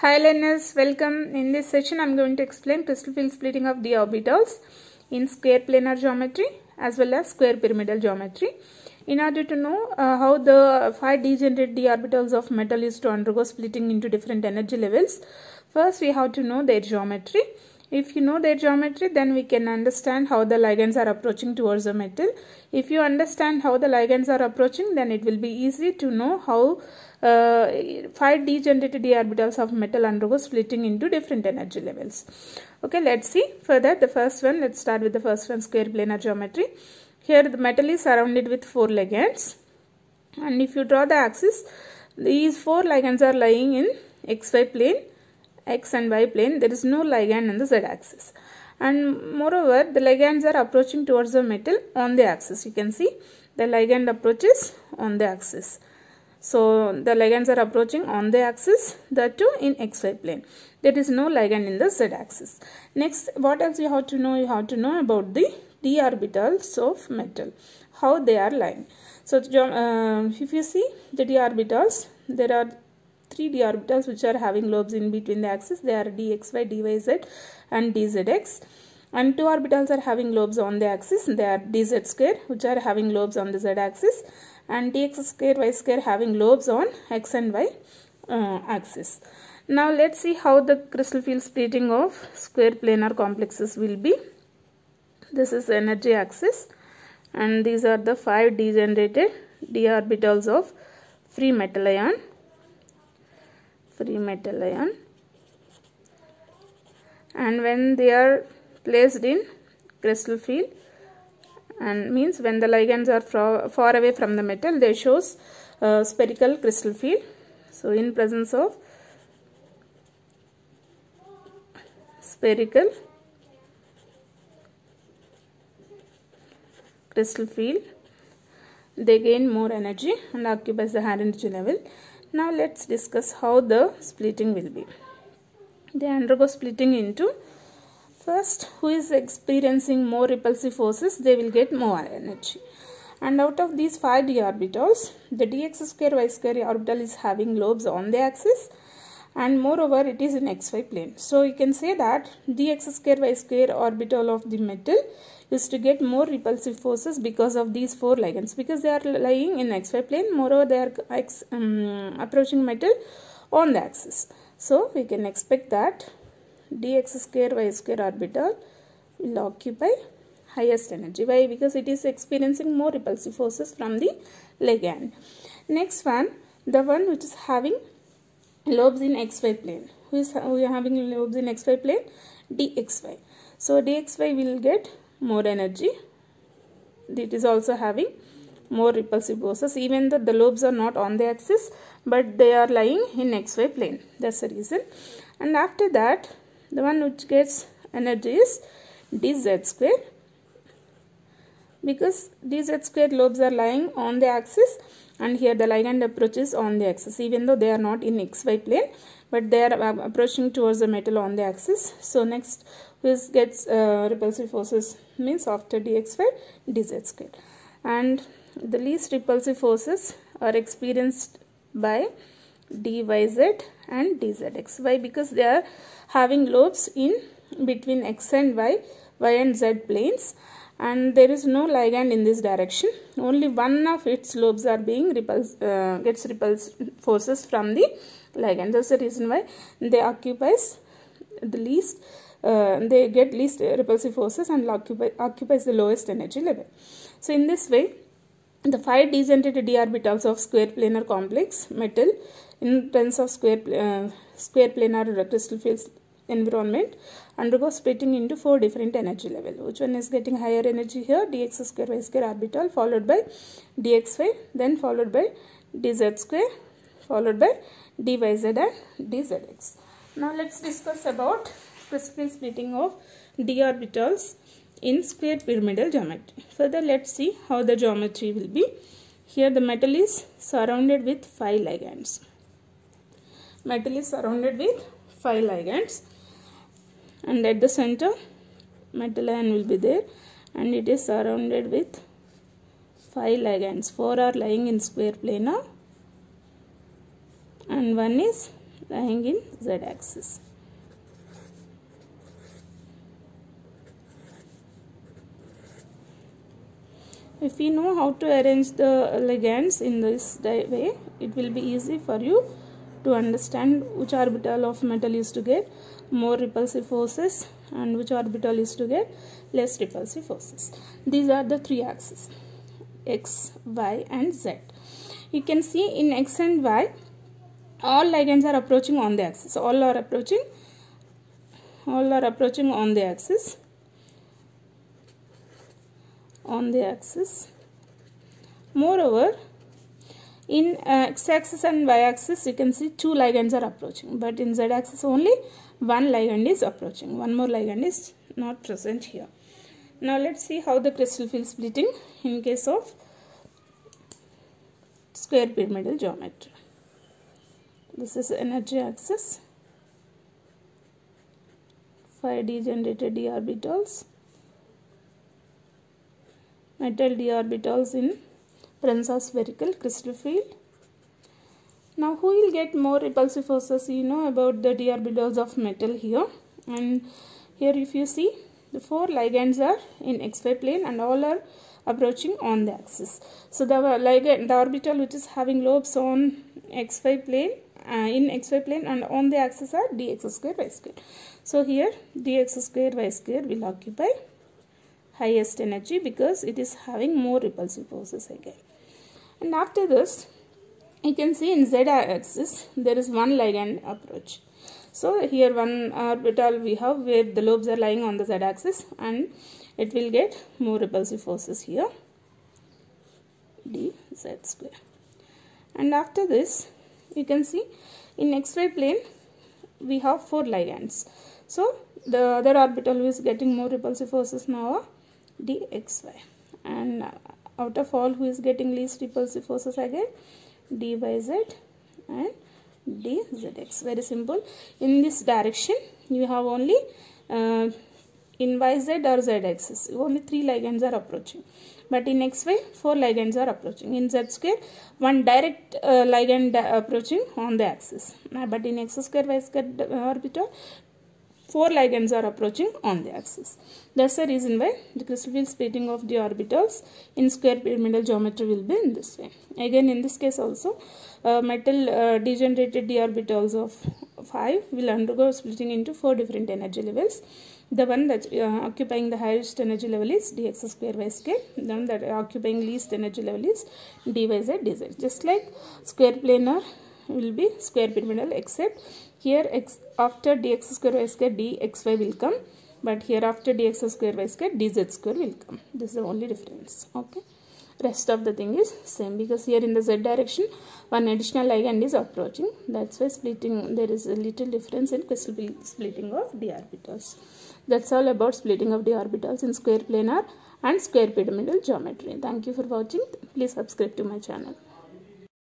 Hi learners, welcome. In this session I am going to explain crystal field splitting of d orbitals in square planar geometry as well as square pyramidal geometry. In order to know how the 5 degenerate d orbitals of metal is to undergo splitting into different energy levels, first we have to know their geometry. If you know their geometry, then we can understand how the ligands are approaching towards the metal. If you understand how the ligands are approaching, then it will be easy to know how 5 degenerated d orbitals of metal undergo splitting into different energy levels. Okay, let's see. For that, the first one, let's start with the first one, square planar geometry. Here the metal is surrounded with 4 ligands, and if you draw the axis, these 4 ligands are lying in xy plane, x and y plane. There is no ligand on the z axis, and moreover the ligands are approaching towards the metal on the axis. You can see the ligand approaches on the axis. So the ligands are approaching on the axis, that too in xy plane. There is no ligand in the z axis. Next, what else you have to know? You have to know about the d orbitals of metal, how they are lying. So if you see the d orbitals, there are 3 d orbitals which are having lobes in between the axis. They are dxy, dyz and dzx. And 2 orbitals are having lobes on the axis. They are dz square, which are having lobes on the z axis, and dx square, y square having lobes on x and y axis. Now let's see how the crystal field splitting of square planar complexes will be. This is energy axis, and these are the 5 degenerated d orbitals of free metal ion. And when they are placed in crystal field, and means when the ligands are far away from the metal, they shows spherical crystal field. So in presence of spherical crystal field, they gain more energy and occupies the higher energy level. Now let's discuss how the splitting will be. They undergo splitting into, first, who is experiencing more repulsive forces, they will get more energy. And out of these 5 d orbitals, the dx square y square orbital is having lobes on the axis, and moreover it is in xy plane. So you can say that dx square y square orbital of the metal is to get more repulsive forces because of these 4 ligands, because they are lying in xy plane. Moreover, they are approaching metal on the axis. So we can expect that dx square y square orbital will occupy highest energy. Why? Because it is experiencing more repulsive forces from the ligand. Next one, the one which is having lobes in xy plane. Who is having lobes in xy plane? dxy. So dxy will get more energy. It is also having more repulsive forces, even though the lobes are not on the axis, but they are lying in xy plane. That's the reason. And after that, the one which gets energy is dz square, because dz square lobes are lying on the axis, and here the ligand approaches on the axis, even though they are not in xy plane, but they are approaching towards the metal on the axis. So next, which gets repulsive forces means after dxy, dz square. And the least repulsive forces are experienced by dyz and dzx. Why? Because they are having lobes in between x and y and z planes, and there is no ligand in this direction. Only one of its lobes are being gets repulsive forces from the ligand. That's the reason why they occupies the least. They get least repulsive forces and occupies the lowest energy level. So in this way, the 5 degenerated d orbitals of square planar complex metal in presence of square planar crystal field environment undergo splitting into 4 different energy level. Which one is getting higher energy here? dx square y square orbital, followed by dxy, then followed by dz square, followed by dyz and dzx. Now let's discuss about crystal field splitting of d orbitals in square pyramidal geometry. Further, let's see how the geometry will be. Here the metal is surrounded with 5 ligands. Metal is surrounded with 5 ligands, and at the center metal ion will be there, and it is surrounded with 5 ligands. 4 are lying in square planar and one is lying in Z axis. If we know how to arrange the ligands in this way, it will be easy for you to understand which orbital of metal is to get more repulsive forces and which orbital is to get less repulsive forces. These are the three axes, X, Y and Z. You can see in X and Y, all ligands are approaching on the axis. All are approaching on the axis. Moreover, in x-axis and y-axis, you can see two ligands are approaching, but in z-axis only one ligand is approaching. One more ligand is not present here. Now let's see how the crystal field splitting in case of square pyramidal geometry. This is energy axis, 5 degenerated d orbitals, metal d orbitals in presence of spherical crystal field. Now who will get more repulsive forces? You know about the d orbitals of metal here, and here if you see, the 4 ligands are in xy plane and all are approaching on the axis. So the orbital which is having lobes on xy plane, in xy plane and on the axis are dx square y square. So here dx square y square will occupy highest energy because it is having more repulsive forces again. And after this, you can see in z axis there is one ligand approach. So here one orbital we have where the lobes are lying on the z axis and it will get more repulsive forces here, dz square. And after this, you can see in xy plane we have 4 ligands. So the other orbital who is getting more repulsive forces now are dxy, and out of all who is getting least repulsive forces again dyz and dzx. Very simple. In this direction you have only in yz or z axis only 3 ligands are approaching, but in xy 4 ligands are approaching. In z square one direct ligand approaching on the axis, but in x square y square orbital 4 ligands are approaching on the axis. That's the reason why the crystal field splitting of the orbitals in square pyramidal geometry will be in this way. Again in this case also metal degenerated d orbitals of 5 will undergo splitting into 4 different energy levels. The one that occupying the highest energy level is dx square y square. The one that occupying least energy level is dyz dz. Just like square planar will be square pyramidal, except here after dx square y square dxy will come, but here after dx square y square dz square will come. This is the only difference. Okay, rest of the thing is same, because here in the z direction one additional ligand is approaching. That's why splitting, there is a little difference in crystal field splitting of d orbitals. That's all about splitting of d orbitals in square planar and square pyramidal geometry. Thank you for watching. Please subscribe to my channel.